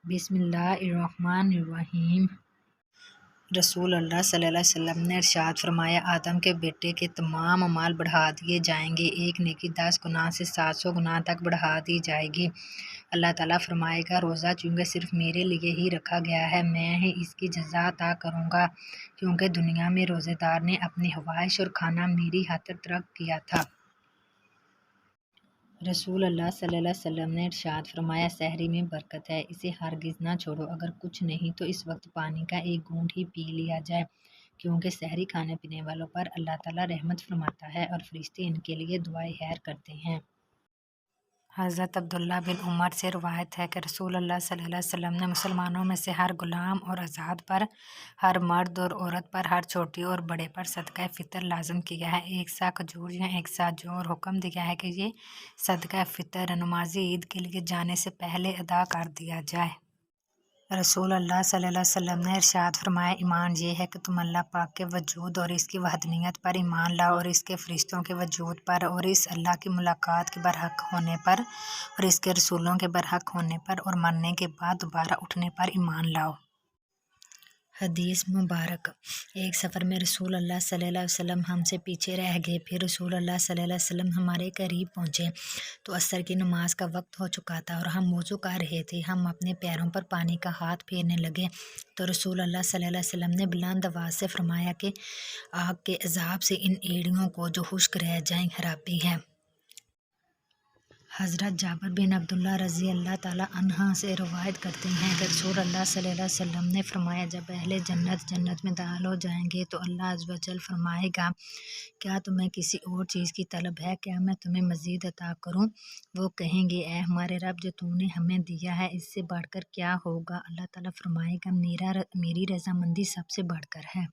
بسم اللہ الرحمن الرحیم۔ رسول اللہ صلی اللہ علیہ وسلم نے ارشاد فرمایا، آدم کے بیٹے کے تمام اعمال بڑھا دیے جائیں گے، ایک نیکی 10 گناہ سے 700 گناہ تک بڑھا دی جائے گی۔ اللہ تعالیٰ فرمائے گا، روزہ چونکہ صرف میرے لیے ہی رکھا گیا ہے، میں ہی اس کی جزا عطا کروں گا، کیونکہ دنیا میں روزے دار نے اپنی خواہش اور کھانا میری خاطر ترک کیا تھا۔ رسول اللہ صلی اللہ علیہ وسلم نے ارشاد فرمایا، سحری میں برکت ہے، اسے ہرگز نہ چھوڑو، اگر کچھ نہیں تو اس وقت پانی کا ایک گھونٹ ہی پی لیا جائے، کیونکہ سحری کھانے پینے والوں پر اللہ تعالیٰ رحمت فرماتا ہے اور فرشتے ان کے لیے دعائے خیر کرتے ہیں۔ حضرت عبداللہ بن عمر سے روایت ہے کہ رسول اللہ صلی اللہ علیہ وسلم نے مسلمانوں میں سے ہر غلام اور آزاد پر، ہر مرد اور عورت پر، ہر چھوٹے اور بڑے پر صدقہ فطر لازم کیا ہے، 1 سا کھجور یا 1 سا جو، اور حکم دیا ہے کہ یہ صدقہ فطر نماز عید کے لیے جانے سے پہلے ادا کر دیا جائے۔ رسول اللہ صلی اللہ علیہ وسلم نے ارشاد فرمایا، ایمان یہ ہے کہ تم اللہ پاک کے وجود اور اس کی وحدانیت پر ایمان لاؤ، اور اس کے فرشتوں کے وجود پر، اور اس اللہ کی ملاقات کے برحق ہونے پر، اور اس کے رسولوں کے برحق ہونے پر، اور مرنے کے بعد دوبارہ اٹھنے پر ایمان لاؤ۔ حدیث مبارک۔ ایک سفر میں رسول اللہ صلی اللہ علیہ وسلم ہم سے پیچھے رہ گئے، پھر رسول اللہ صلی اللہ علیہ وسلم ہمارے قریب پہنچے تو عصر کی نماز کا وقت ہو چکا تھا اور ہم وضو کر رہے تھے۔ ہم اپنے پیروں پر پانی کا ہاتھ پھیرنے لگے تو رسول اللہ صلی اللہ علیہ وسلم نے بلند آواز سے فرمایا کہ آگ کے عذاب سے ان ایڑیوں کو جو خشک رہ جائیں خرابی ہے۔ حضرت جابر بن عبداللہ رضی اللہ تعالیٰ عنہ سے روایت کرتے ہیں کہ رسول اللہ صلی اللہ علیہ وسلم نے فرمایا، جب اہل جنت جنت میں داخل ہو جائیں گے تو اللہ عز و جل فرمائے گا، کیا تمہیں کسی اور چیز کی طلب ہے؟ کیا میں تمہیں مزید عطا کروں؟ وہ کہیں گے، اے ہمارے رب، جو تم نے ہمیں دیا ہے اس سے بڑھ کر کیا ہوگا؟ اللہ تعالیٰ فرمائے گا، میری رضامندی سب سے بڑھ کر ہے۔